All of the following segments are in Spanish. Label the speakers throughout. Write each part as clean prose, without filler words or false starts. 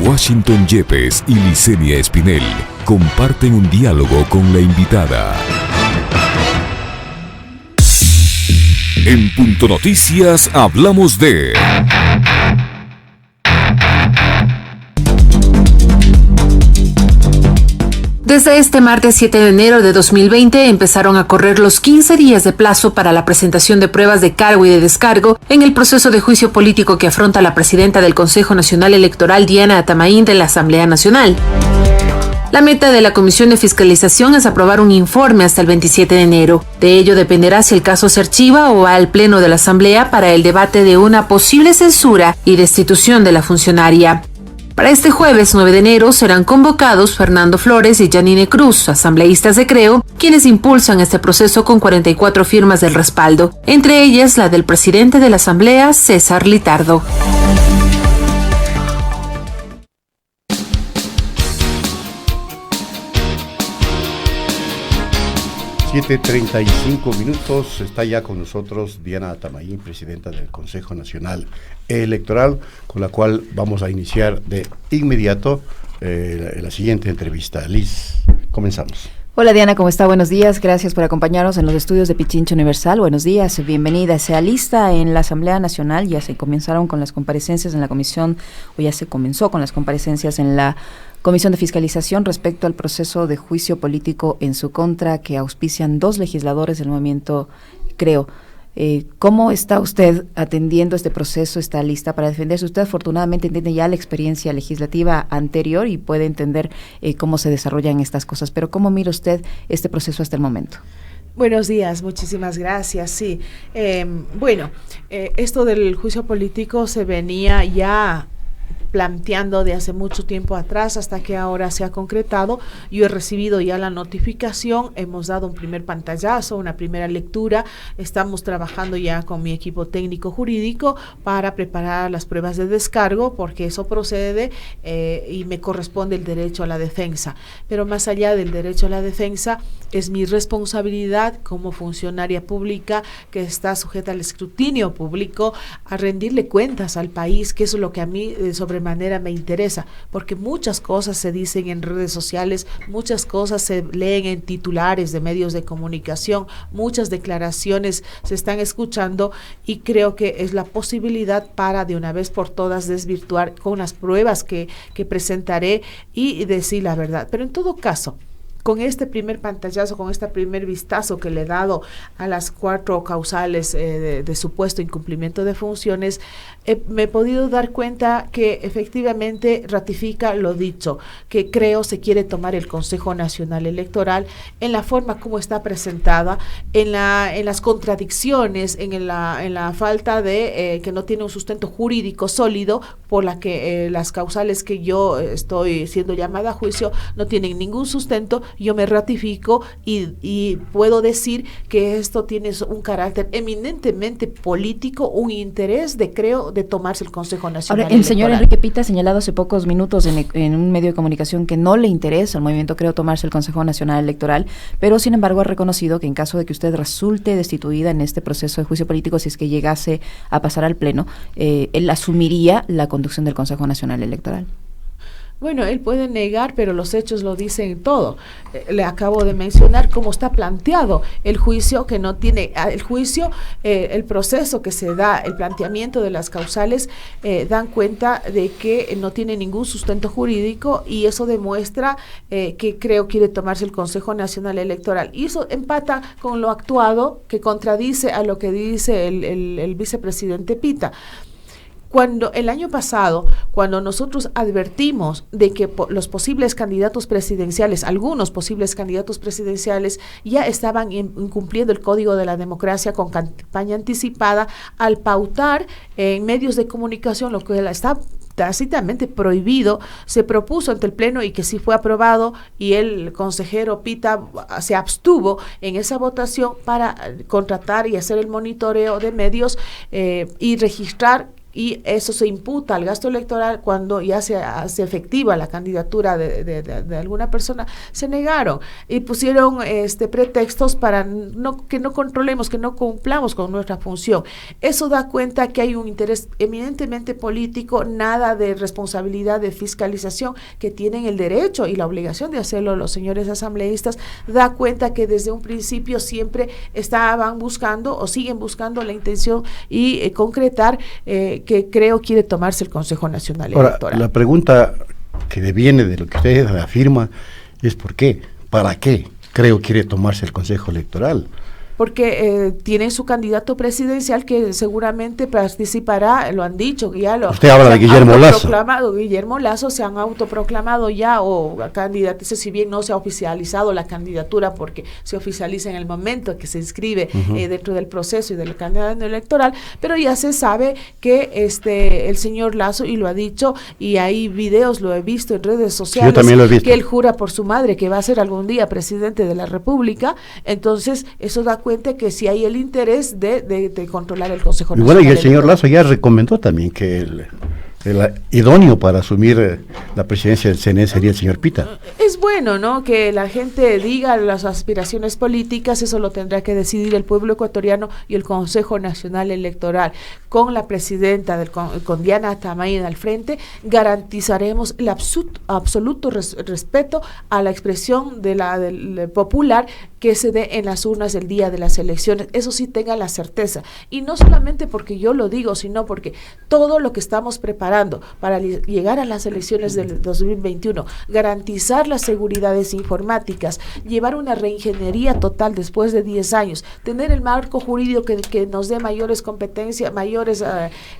Speaker 1: Washington Yepes y Licenia Espinel comparten un diálogo con la invitada. En Punto Noticias hablamos de...
Speaker 2: Desde este martes 7 de enero de 2020 empezaron a correr los 15 días de plazo para la presentación de pruebas de cargo y de descargo en el proceso de juicio político que afronta la presidenta del Consejo Nacional Electoral, Diana Atamaín, de la Asamblea Nacional. La meta de la Comisión de Fiscalización es aprobar un informe hasta el 27 de enero. De ello dependerá si el caso se archiva o va al Pleno de la Asamblea para el debate de una posible censura y destitución de la funcionaria. Para este jueves 9 de enero serán convocados Fernando Flores y Janine Cruz, asambleístas de Creo, quienes impulsan este proceso con 44 firmas del respaldo, entre ellas la del presidente de la Asamblea, César Litardo.
Speaker 3: 7:35. Está ya con nosotros Diana Atamaín, presidenta del Consejo Nacional Electoral, con la cual vamos a iniciar de inmediato la siguiente entrevista. Liz, comenzamos.
Speaker 4: Hola Diana, ¿cómo está? Buenos días, gracias por acompañarnos en los estudios de Pichincha Universal. Buenos días, bienvenida. Se alista en la Asamblea Nacional, ya se comenzaron con las comparecencias en la comisión, o ya se comenzó con las comparecencias en la Comisión de Fiscalización respecto al proceso de juicio político en su contra que auspician 2 legisladores del movimiento Creo. ¿Cómo está usted atendiendo este proceso? ¿Está lista para defenderse? Usted afortunadamente tiene ya la experiencia legislativa anterior y puede entender cómo se desarrollan estas cosas, pero ¿cómo mira usted este proceso hasta el momento?
Speaker 5: Buenos días, muchísimas gracias. Sí, esto del juicio político se venía ya planteando de hace mucho tiempo atrás hasta que ahora se ha concretado. Yo he recibido ya la notificación, hemos dado un primer pantallazo, una primera lectura, estamos trabajando ya con mi equipo técnico jurídico para preparar las pruebas de descargo, porque eso procede y me corresponde el derecho a la defensa. Pero más allá del derecho a la defensa, es mi responsabilidad como funcionaria pública que está sujeta al escrutinio público a rendirle cuentas al país, que eso es lo que a mí sobremanera me interesa, porque muchas cosas se dicen en redes sociales, muchas cosas se leen en titulares de medios de comunicación, muchas declaraciones se están escuchando y creo que es la posibilidad para de una vez por todas desvirtuar con las pruebas que presentaré y decir la verdad. Pero en todo caso, con este primer pantallazo, con este primer vistazo que le he dado a las 4 causales de supuesto incumplimiento de funciones, me he podido dar cuenta que efectivamente ratifica lo dicho, que Creo se quiere tomar el Consejo Nacional Electoral en la forma como está presentada, en las contradicciones, en la falta de que no tiene un sustento jurídico sólido, por la que las causales que yo estoy siendo llamada a juicio no tienen ningún sustento. Yo me ratifico y puedo decir que esto tiene un carácter eminentemente político, un interés de Creo de tomarse el Consejo Nacional
Speaker 4: Ahora, el señor Enrique Pita ha señalado hace pocos minutos en un medio de comunicación que no le interesa al movimiento Creo tomarse el Consejo Nacional Electoral, pero sin embargo ha reconocido que en caso de que usted resulte destituida en este proceso de juicio político, si es que llegase a pasar al Pleno, él asumiría la conducción del Consejo Nacional Electoral.
Speaker 5: Bueno, él puede negar, pero los hechos lo dicen todo. Le acabo de mencionar cómo está planteado el juicio, que no tiene el juicio, el proceso que se da, el planteamiento de las causales, dan cuenta de que no tiene ningún sustento jurídico y eso demuestra que Creo quiere tomarse el Consejo Nacional Electoral. Y eso empata con lo actuado, que contradice a lo que dice el vicepresidente Pita. Cuando el año pasado, cuando nosotros advertimos de que los posibles candidatos presidenciales, algunos posibles candidatos presidenciales ya estaban incumpliendo el Código de la Democracia con campaña anticipada, al pautar en medios de comunicación lo que está tácitamente prohibido, se propuso ante el Pleno y que sí fue aprobado, y el consejero Pita se abstuvo en esa votación para contratar y hacer el monitoreo de medios y registrar y eso se imputa al gasto electoral cuando ya se hace efectiva la candidatura de alguna persona, se negaron y pusieron pretextos para que no controlemos, que no cumplamos con nuestra función. Eso da cuenta que hay un interés eminentemente político, nada de responsabilidad de fiscalización, que tienen el derecho y la obligación de hacerlo los señores asambleístas. Da cuenta que desde un principio siempre estaban buscando o siguen buscando la intención y concretar que creo quiere tomarse el Consejo Nacional Electoral.
Speaker 3: Ahora, la pregunta que deviene de lo que usted afirma es ¿por qué? ¿Para qué creo quiere tomarse el Consejo Electoral?
Speaker 5: Porque tienen su candidato presidencial que seguramente participará, lo han dicho, ya lo...
Speaker 3: Usted habla de Guillermo Lasso.
Speaker 5: Guillermo Lasso se han autoproclamado ya o candidatos, si bien no se ha oficializado la candidatura porque se oficializa en el momento que se inscribe dentro del proceso y del candidato electoral, pero ya se sabe que el señor Lasso, y lo ha dicho, y hay videos, lo he visto en redes sociales,
Speaker 3: yo también lo he visto,
Speaker 5: que él jura por su madre que va a ser algún día presidente de la República. Entonces eso da cuenta que si hay el interés de controlar el Consejo Nacional.
Speaker 3: Y bueno, y el señor Lasso ya recomendó también que el idóneo para asumir la presidencia del CNE sería el señor Pita.
Speaker 5: Es bueno, ¿no?, que la gente diga las aspiraciones políticas, eso lo tendrá que decidir el pueblo ecuatoriano y el Consejo Nacional Electoral. Con la presidenta, con Diana Tamaín al frente, garantizaremos el absoluto respeto a la expresión del popular que se dé en las urnas el día de las elecciones. Eso sí, tenga la certeza. Y no solamente porque yo lo digo, sino porque todo lo que estamos preparando para llegar a las elecciones del 2021, garantizar las seguridades informáticas, llevar una reingeniería total después de 10 años, tener el marco jurídico que nos dé mayores competencias, mayores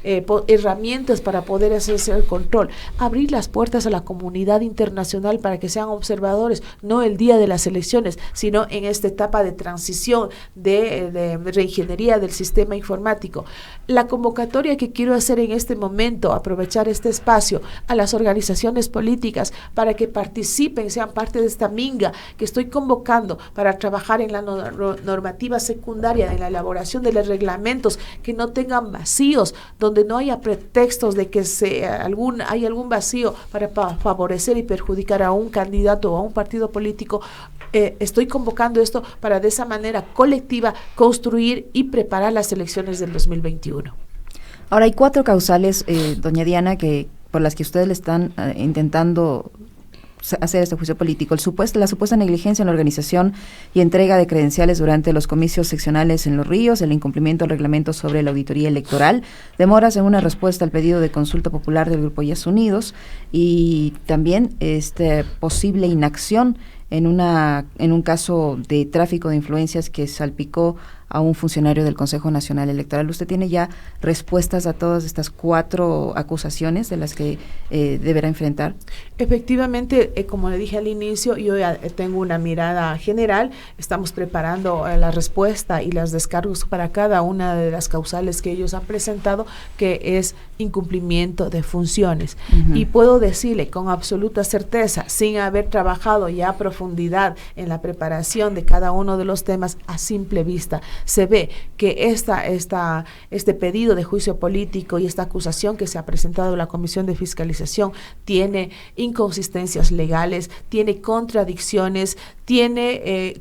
Speaker 5: herramientas para poder hacerse el control, abrir las puertas a la comunidad internacional para que sean observadores, no el día de las elecciones, sino en esta etapa de transición, de reingeniería del sistema informático. La convocatoria que quiero hacer en este momento, aprovechar este espacio a las organizaciones políticas para que participen, sean parte de esta minga que estoy convocando para trabajar en la normativa secundaria, en la elaboración de los reglamentos que no tengan vacíos, donde no haya pretextos de que hay algún vacío para favorecer y perjudicar a un candidato o a un partido político. Estoy convocando esto para de esa manera colectiva construir y preparar las elecciones del 2021.
Speaker 4: Ahora hay 4 causales, doña Diana, por las que ustedes le están intentando hacer este juicio político. La supuesta negligencia en la organización y entrega de credenciales durante los comicios seccionales en Los Ríos, el incumplimiento del reglamento sobre la auditoría electoral, demoras en una respuesta al pedido de consulta popular del Grupo Yes Unidos y también posible inacción en un caso de tráfico de influencias que salpicó a un funcionario del Consejo Nacional Electoral. ¿Usted tiene ya respuestas a todas estas 4 acusaciones de las que deberá enfrentar?
Speaker 5: Efectivamente, como le dije al inicio, yo ya tengo una mirada general. Estamos preparando la respuesta y los descargos para cada una de las causales que ellos han presentado, que es incumplimiento de funciones. Y puedo decirle con absoluta certeza, sin haber trabajado ya a profundidad en la preparación de cada uno de los temas, a simple vista se ve que este pedido de juicio político y esta acusación que se ha presentado a la Comisión de Fiscalización tiene inconsistencias legales, tiene contradicciones,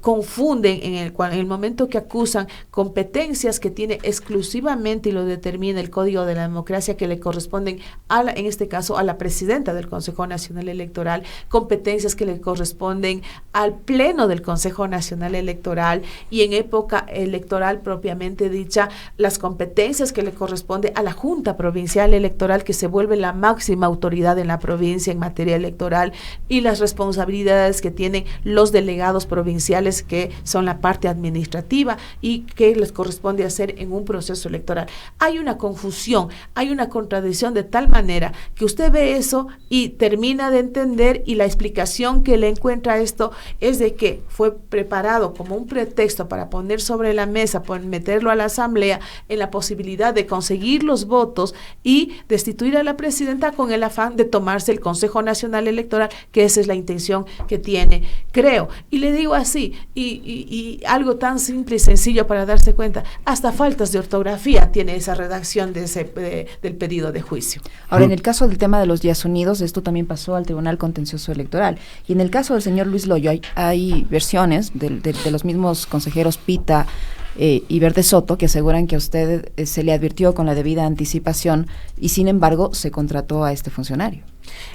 Speaker 5: confunden en el momento que acusan competencias que tiene exclusivamente, y lo determina el Código de la Democracia, que le corresponden en este caso a la presidenta del Consejo Nacional Electoral, competencias que le corresponden al Pleno del Consejo Nacional Electoral, y en época electoral propiamente dicha, las competencias que le corresponde a la Junta Provincial Electoral, que se vuelve la máxima autoridad en la provincia en materia electoral, y las responsabilidades que tienen los delegados provinciales, que son la parte administrativa y que les corresponde hacer en un proceso electoral. Hay una confusión, hay una contradicción de tal manera que usted ve eso y termina de entender, y la explicación que le encuentra a esto es de que fue preparado como un pretexto para poner sobre la mesa, meterlo a la asamblea en la posibilidad de conseguir los votos y destituir a la presidenta con el afán de tomarse el Consejo Nacional Electoral, que esa es la intención que tiene. Creo Y le digo así, y algo tan simple y sencillo para darse cuenta, hasta faltas de ortografía tiene esa redacción del pedido de juicio.
Speaker 4: Ahora, en el caso del tema de los días unidos, esto también pasó al Tribunal Contencioso Electoral. Y en el caso del señor Luis Loyo, hay versiones de los mismos consejeros Pita y Verde Soto que aseguran que a usted se le advirtió con la debida anticipación y sin embargo se contrató a este funcionario.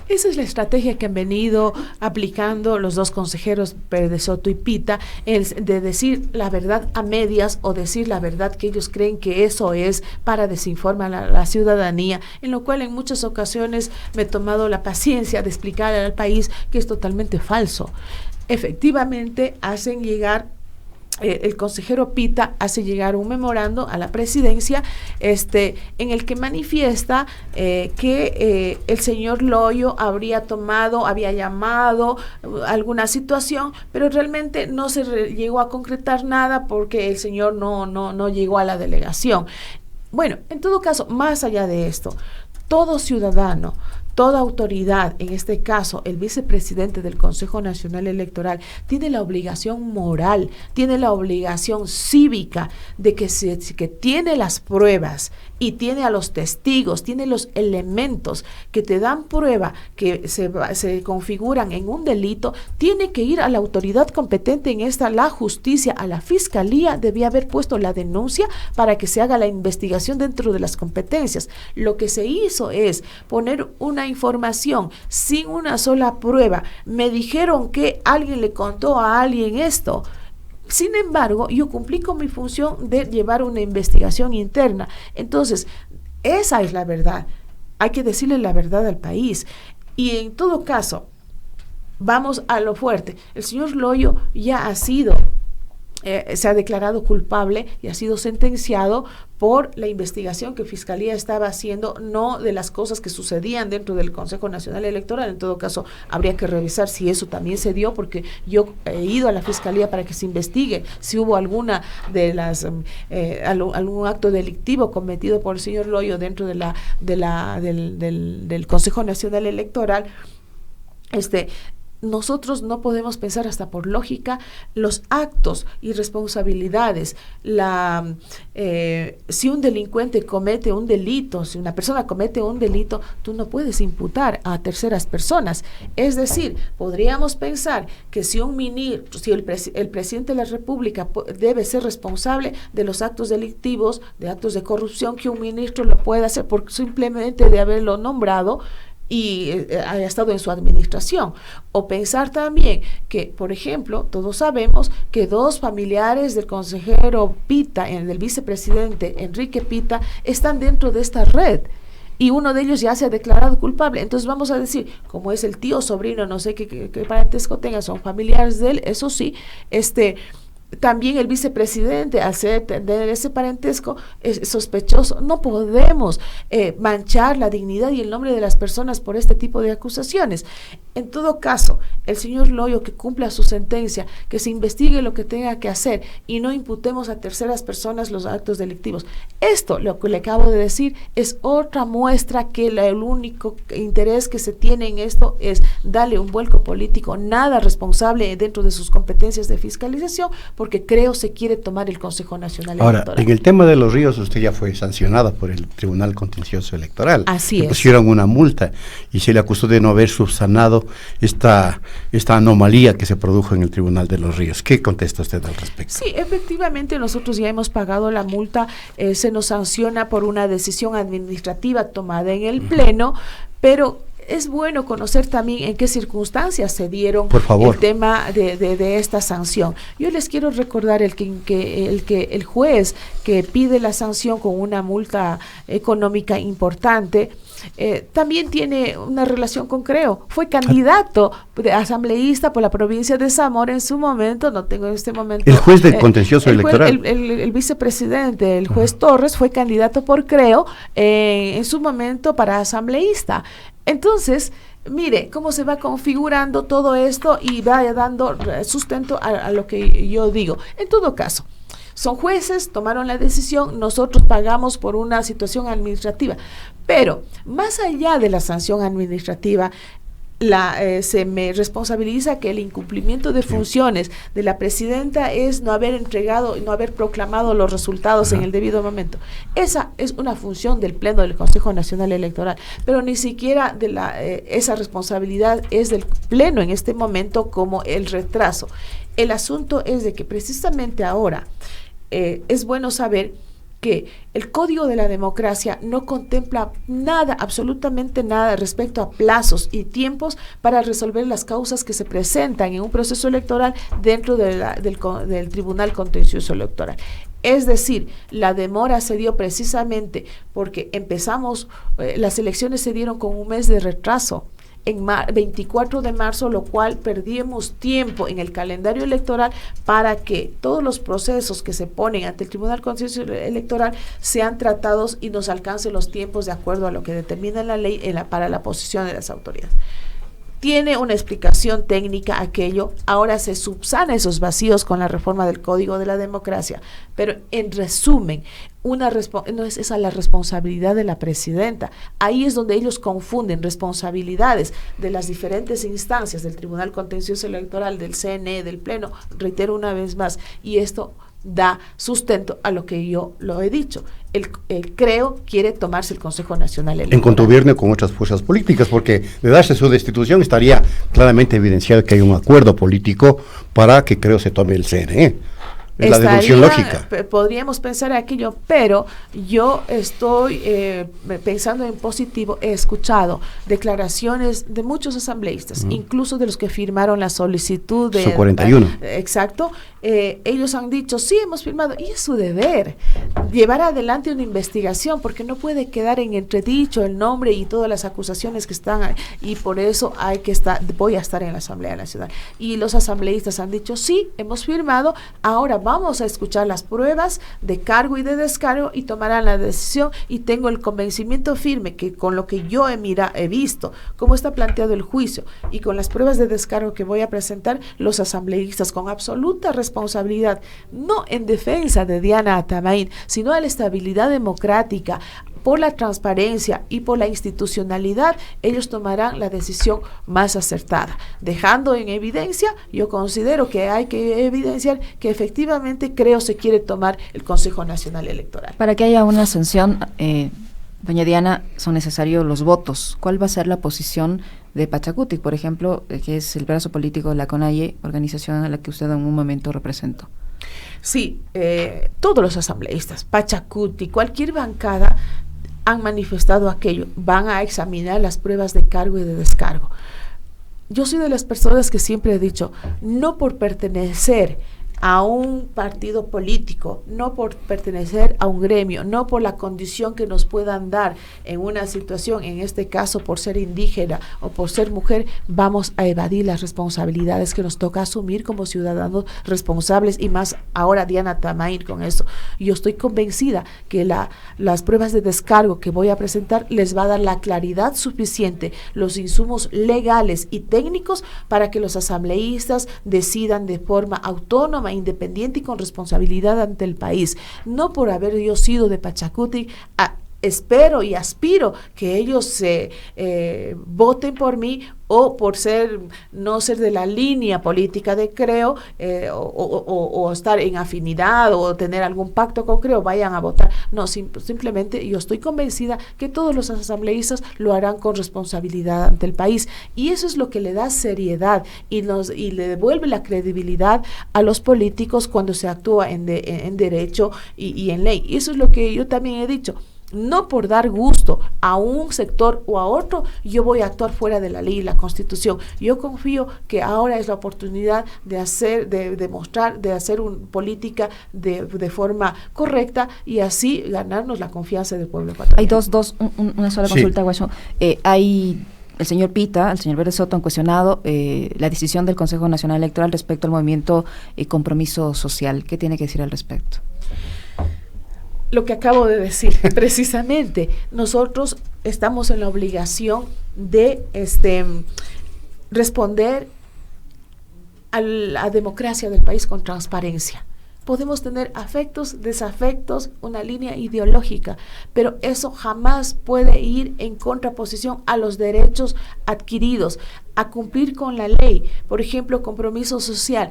Speaker 5: Esa es la estrategia que han venido aplicando los dos consejeros Verde Soto y Pita, de decir la verdad a medias o decir la verdad que ellos creen que eso es para desinformar a la ciudadanía, en lo cual en muchas ocasiones me he tomado la paciencia de explicar al país que es totalmente falso. Efectivamente hacen llegar el consejero Pita hace llegar un memorando a la presidencia en el que manifiesta que el señor Loyo había llamado alguna situación, pero realmente no se llegó a concretar nada porque el señor no llegó a la delegación. Bueno, en todo caso, más allá de esto, todo ciudadano, toda autoridad, en este caso el vicepresidente del Consejo Nacional Electoral, tiene la obligación moral, tiene la obligación cívica de que que tiene las pruebas y tiene a los testigos, tiene los elementos que te dan prueba que se configuran en un delito, tiene que ir a la autoridad competente en esta, la justicia, a la fiscalía, debía haber puesto la denuncia para que se haga la investigación dentro de las competencias. Lo que se hizo es poner una información sin una sola prueba. Me dijeron que alguien le contó a alguien esto. Sin embargo, yo cumplí con mi función de llevar una investigación interna. Entonces, esa es la verdad. Hay que decirle la verdad al país. Y en todo caso, vamos a lo fuerte. El señor Loyo ya ha sido se ha declarado culpable y ha sido sentenciado por la investigación que Fiscalía estaba haciendo, no de las cosas que sucedían dentro del Consejo Nacional Electoral. En todo caso, habría que revisar si eso también se dio, porque yo he ido a la Fiscalía para que se investigue si hubo alguna de las algún acto delictivo cometido por el señor Loyo dentro del Consejo Nacional Electoral. Nosotros no podemos pensar hasta por lógica los actos y responsabilidades. Si un delincuente comete un delito, si una persona comete un delito, tú no puedes imputar a terceras personas. Es decir, podríamos pensar que si el presidente de la República debe ser responsable de los actos delictivos, de actos de corrupción, que un ministro lo pueda hacer por simplemente de haberlo nombrado y haya estado en su administración. O pensar también que, por ejemplo, todos sabemos que dos familiares del consejero Pita, del vicepresidente Enrique Pita, están dentro de esta red. Y uno de ellos ya se ha declarado culpable. Entonces vamos a decir, como es el tío, sobrino, no sé qué parentesco tenga, son familiares de él, eso sí, también el vicepresidente, al tener ese parentesco, es sospechoso. No podemos manchar la dignidad y el nombre de las personas por este tipo de acusaciones. En todo caso, el señor Loyo que cumpla su sentencia, que se investigue lo que tenga que hacer y no imputemos a terceras personas los actos delictivos. Esto, lo que le acabo de decir, es otra muestra que el único interés que se tiene en esto es darle un vuelco político, nada responsable dentro de sus competencias de fiscalización, porque creo se quiere tomar el Consejo Nacional Electoral.
Speaker 3: Ahora, en el tema de los ríos, usted ya fue sancionada por el Tribunal Contencioso Electoral.
Speaker 5: Así
Speaker 3: Le
Speaker 5: es.
Speaker 3: pusieron una multa y se le acusó de no haber subsanado esta anomalía que se produjo en el Tribunal de los Ríos. ¿Qué contesta usted al respecto?
Speaker 5: Sí, efectivamente nosotros ya hemos pagado la multa, se nos sanciona por una decisión administrativa tomada en el Pleno, pero es bueno conocer también en qué circunstancias se dieron el tema de esta sanción. Yo les quiero recordar el juez que pide la sanción con una multa económica importante, también tiene una relación con Creo. Fue candidato de asambleísta por la provincia de Zamora en su momento, no tengo en este momento.
Speaker 3: El juez del contencioso electoral.
Speaker 5: El vicepresidente, el juez Torres, fue candidato por Creo en su momento para asambleísta. Entonces, mire cómo se va configurando todo esto y vaya dando sustento a lo que yo digo. En todo caso, son jueces, tomaron la decisión, nosotros pagamos por una situación administrativa. Pero, más allá de la sanción administrativa, se me responsabiliza que el incumplimiento de funciones de la presidenta es no haber entregado y no haber proclamado los resultados en el debido momento. Esa es una función del Pleno del Consejo Nacional Electoral, pero ni siquiera esa responsabilidad es del Pleno en este momento como el retraso. El asunto es de que precisamente ahora es bueno saber que el Código de la Democracia no contempla nada, absolutamente nada respecto a plazos y tiempos para resolver las causas que se presentan en un proceso electoral dentro del Tribunal Contencioso Electoral. Es decir, la demora se dio precisamente porque las elecciones se dieron con un mes de retraso. En 24 de marzo, lo cual perdimos tiempo en el calendario electoral para que todos los procesos que se ponen ante el Tribunal Contencioso Electoral sean tratados y nos alcancen los tiempos de acuerdo a lo que determina la ley para la posición de las autoridades. Tiene una explicación técnica aquello, ahora se subsana esos vacíos con la reforma del Código de la Democracia, pero en resumen, no es esa la responsabilidad de la presidenta. Ahí es donde ellos confunden responsabilidades de las diferentes instancias del Tribunal Contencioso Electoral, del CNE, del Pleno, reitero una vez más, y esto da sustento a lo que yo lo he dicho. El CREO quiere tomarse el Consejo Nacional Electoral.
Speaker 3: En contubernio con otras fuerzas políticas, porque de darse su destitución estaría claramente evidenciado que hay un acuerdo político para que CREO se tome el CNE. Es la deducción lógica.
Speaker 5: Podríamos pensar aquello, pero yo estoy pensando en positivo. He escuchado declaraciones de muchos asambleístas, incluso de los que firmaron la solicitud de...
Speaker 3: Son 41.
Speaker 5: Exacto. Ellos han dicho, sí, hemos firmado, y es su deber llevar adelante una investigación, porque no puede quedar en entredicho el nombre y todas las acusaciones que están ahí, y por eso voy a estar en la Asamblea Nacional. Y los asambleístas han dicho, sí, hemos firmado, ahora vamos a escuchar las pruebas de cargo y de descargo y tomarán la decisión, y tengo el convencimiento firme que con lo que yo he visto, cómo está planteado el juicio y con las pruebas de descargo que voy a presentar, los asambleístas con absoluta responsabilidad, no en defensa de Diana Atamaín, sino a la estabilidad democrática, por la transparencia y por la institucionalidad, ellos tomarán la decisión más acertada. Dejando en evidencia, yo considero que hay que evidenciar que efectivamente CREO se quiere tomar el Consejo Nacional Electoral.
Speaker 4: Para que haya una sanción, doña Diana, son necesarios los votos. ¿Cuál va a ser la posición de Pachacutic, por ejemplo, que es el brazo político de la CONAIE, organización a la que usted en un momento representó?
Speaker 5: Sí, todos los asambleístas, Pachacutic, cualquier bancada, han manifestado aquello, van a examinar las pruebas de cargo y de descargo. Yo soy de las personas que siempre he dicho, no por pertenecer a un partido político, no por pertenecer a un gremio, no por la condición que nos puedan dar en una situación, en este caso por ser indígena o por ser mujer, vamos a evadir las responsabilidades que nos toca asumir como ciudadanos responsables, y más ahora Diana Atamaín con eso. Yo estoy convencida que las pruebas de descargo que voy a presentar les va a dar la claridad suficiente, los insumos legales y técnicos para que los asambleístas decidan de forma autónoma, independiente y con responsabilidad ante el país. No por haber yo sido de Pachacutic, espero y aspiro que ellos voten por mí, o por no ser de la línea política de CREO, o estar en afinidad o tener algún pacto con CREO, vayan a votar. No, simplemente yo estoy convencida que todos los asambleístas lo harán con responsabilidad ante el país, y eso es lo que le da seriedad y le devuelve la credibilidad a los políticos cuando se actúa en derecho y en ley. Y eso es lo que yo también he dicho. No por dar gusto a un sector o a otro, yo voy a actuar fuera de la ley y la Constitución. Yo confío que ahora es la oportunidad de hacer una política de forma correcta, y así ganarnos la confianza del pueblo ecuatoriano.
Speaker 4: Hay una sola consulta, Guacho. El señor Pita, el señor Vélez Soto han cuestionado la decisión del Consejo Nacional Electoral respecto al movimiento Compromiso Social. ¿Qué tiene que decir al respecto?
Speaker 5: Lo que acabo de decir, precisamente, nosotros estamos en la obligación de responder a la democracia del país con transparencia. Podemos tener afectos, desafectos, una línea ideológica, pero eso jamás puede ir en contraposición a los derechos adquiridos, a cumplir con la ley. Por ejemplo, compromiso social,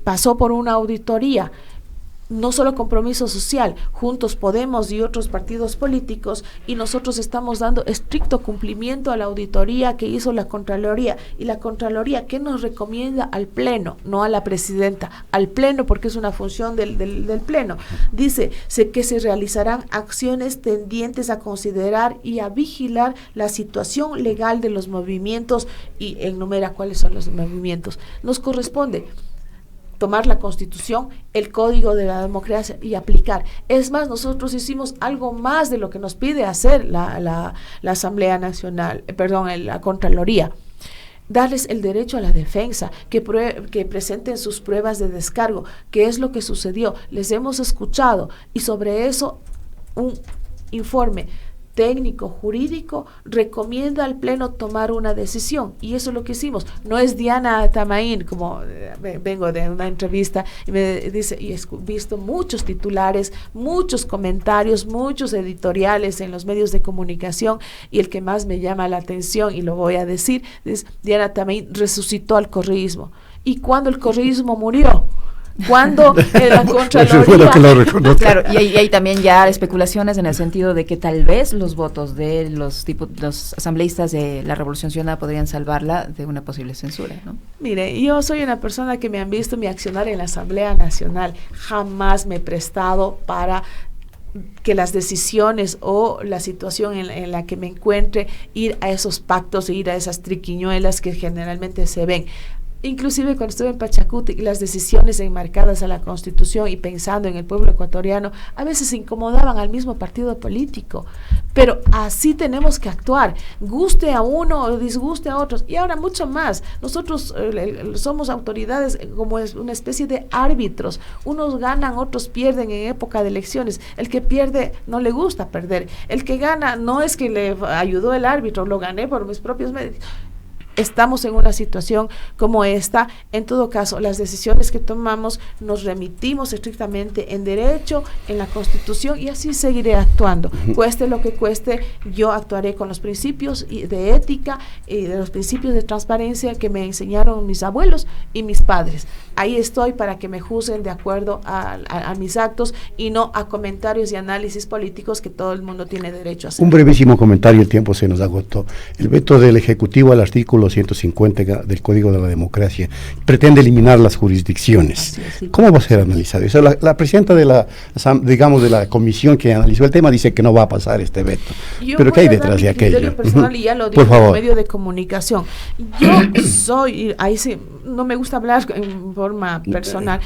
Speaker 5: pasó por una auditoría. No solo Compromiso Social, Juntos Podemos y otros partidos políticos, y nosotros estamos dando estricto cumplimiento a la auditoría que hizo la Contraloría. Y la Contraloría, ¿qué nos recomienda al Pleno? No a la Presidenta, al Pleno, porque es una función del Pleno. Dice que se realizarán acciones tendientes a considerar y a vigilar la situación legal de los movimientos, y enumera cuáles son los movimientos. Nos corresponde tomar la Constitución, el Código de la Democracia y aplicar. Es más, nosotros hicimos algo más de lo que nos pide hacer la Asamblea Nacional, la Contraloría. Darles el derecho a la defensa, que presenten sus pruebas de descargo, que es lo que sucedió. Les hemos escuchado y sobre eso un informe técnico, jurídico, recomienda al Pleno tomar una decisión, y eso es lo que hicimos. No es Diana Tamaín, como vengo de una entrevista y me dice, y he visto muchos titulares, muchos comentarios, muchos editoriales en los medios de comunicación, y el que más me llama la atención, y lo voy a decir, es Diana Tamaín resucitó al correísmo. ¿Y cuándo el correísmo murió? Cuando la Contraloría...
Speaker 4: Claro, y hay también ya especulaciones en el sentido de que tal vez los votos de los asambleístas de la Revolución Ciudadana podrían salvarla de una posible censura, ¿no?
Speaker 5: Mire, yo soy una persona que me han visto mi accionar en la Asamblea Nacional. Jamás me he prestado para que las decisiones o la situación en la que me encuentre, ir a esos pactos e ir a esas triquiñuelas que generalmente se ven. Inclusive cuando estuve en Pachacuti, las decisiones enmarcadas a la Constitución y pensando en el pueblo ecuatoriano, a veces incomodaban al mismo partido político, pero así tenemos que actuar, guste a uno o disguste a otros. Y ahora mucho más, nosotros somos autoridades como es una especie de árbitros, unos ganan, otros pierden en época de elecciones. El que pierde no le gusta perder, el que gana no es que le ayudó el árbitro, lo gané por mis propios medios. Estamos en una situación como esta. En todo caso, las decisiones que tomamos nos remitimos estrictamente en derecho, en la Constitución, y así seguiré actuando. Cueste lo que cueste, yo actuaré con los principios de ética y de los principios de transparencia que me enseñaron mis abuelos y mis padres. Ahí estoy para que me juzguen de acuerdo a mis actos y no a comentarios y análisis políticos que todo el mundo tiene derecho a hacer.
Speaker 3: Un brevísimo comentario, el tiempo se nos agotó. El veto del Ejecutivo al artículo 150 del Código de la Democracia pretende eliminar las jurisdicciones. Sí. ¿Cómo va a ser analizado? O sea, la presidenta de la comisión que analizó el tema dice que no va a pasar este veto. ¿Pero qué hay detrás de aquello?
Speaker 5: Personal, y ya lo digo en medio de comunicación. Yo soy, ahí sí, no me gusta hablar en forma personal.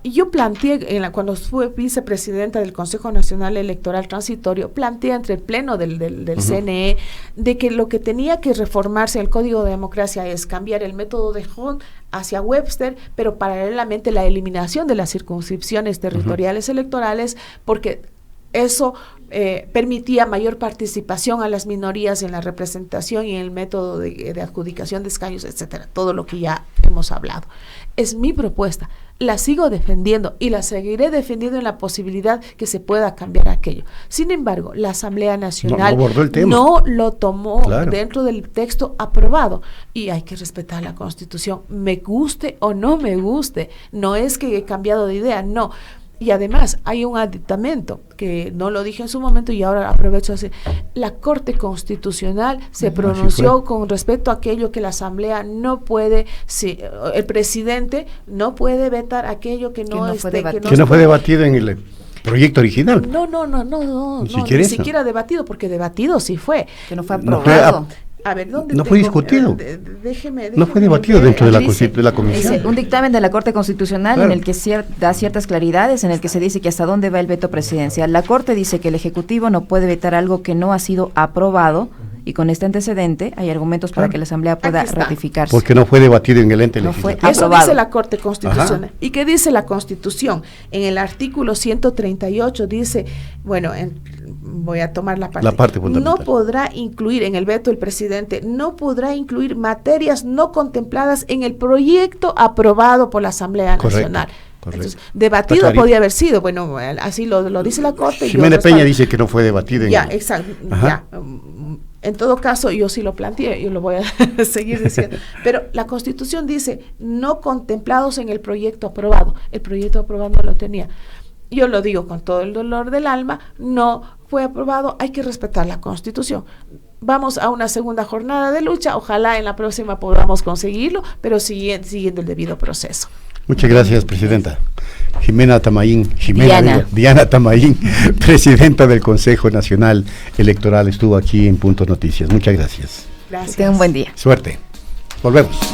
Speaker 5: Y yo planteé, cuando fui vicepresidenta del Consejo Nacional Electoral Transitorio, planteé entre el Pleno del CNE de que lo que tenía que reformarse en el Código de Democracia es cambiar el método de Hunt hacia Webster, pero paralelamente la eliminación de las circunscripciones territoriales electorales, porque eso permitía mayor participación a las minorías en la representación y en el método de adjudicación de escaños, etcétera, todo lo que ya hemos hablado. Es mi propuesta, la sigo defendiendo y la seguiré defendiendo en la posibilidad que se pueda cambiar aquello. Sin embargo, la Asamblea Nacional no lo tomó dentro del texto aprobado, y hay que respetar la Constitución, me guste o no me guste. No es que he cambiado de idea, no. Y además hay un aditamento que no lo dije en su momento y ahora aprovecho a decir, la Corte Constitucional se pronunció con respecto a aquello que la Asamblea no puede, el presidente no puede vetar aquello que no
Speaker 3: fue debatido en el proyecto original.
Speaker 5: No, ni siquiera debatido, porque debatido sí fue.
Speaker 4: Que no fue aprobado.
Speaker 5: A ver, ¿dónde
Speaker 3: no fue discutido.
Speaker 5: Déjeme
Speaker 3: no fue debatido dentro de la comisión.
Speaker 4: Dice, un dictamen de la Corte Constitucional en el que da ciertas claridades, en el que se dice que hasta dónde va el veto presidencial. La Corte dice que el Ejecutivo no puede vetar algo que no ha sido aprobado, y con este antecedente hay argumentos para que la Asamblea pueda ratificarse.
Speaker 3: Porque no fue debatido en el ente legislativo.
Speaker 5: Eso dice la Corte Constitucional. ¿Y qué dice la Constitución? En el artículo 138 dice, voy a tomar la parte fundamental. No podrá incluir en el veto el presidente, no podrá incluir materias no contempladas en el proyecto aprobado por la Asamblea Nacional.
Speaker 3: Correcto.
Speaker 5: Entonces, debatido podía haber sido, bueno, así lo dice la Corte.
Speaker 3: Ximena Peña dice que no fue debatido.
Speaker 5: Ya, exacto, ya. En todo caso, yo sí lo planteé, yo lo voy a seguir diciendo. Pero la Constitución dice, no contemplados en el proyecto aprobado. El proyecto aprobado no lo tenía. Yo lo digo con todo el dolor del alma, no fue aprobado, hay que respetar la Constitución. Vamos a una segunda jornada de lucha, ojalá en la próxima podamos conseguirlo, pero siguiendo el debido proceso.
Speaker 3: Muchas gracias, presidenta. Diana Tamaín, presidenta del Consejo Nacional Electoral, estuvo aquí en Punto Noticias. Muchas gracias.
Speaker 5: Gracias.
Speaker 4: Tenga un buen día.
Speaker 3: Suerte. Volvemos.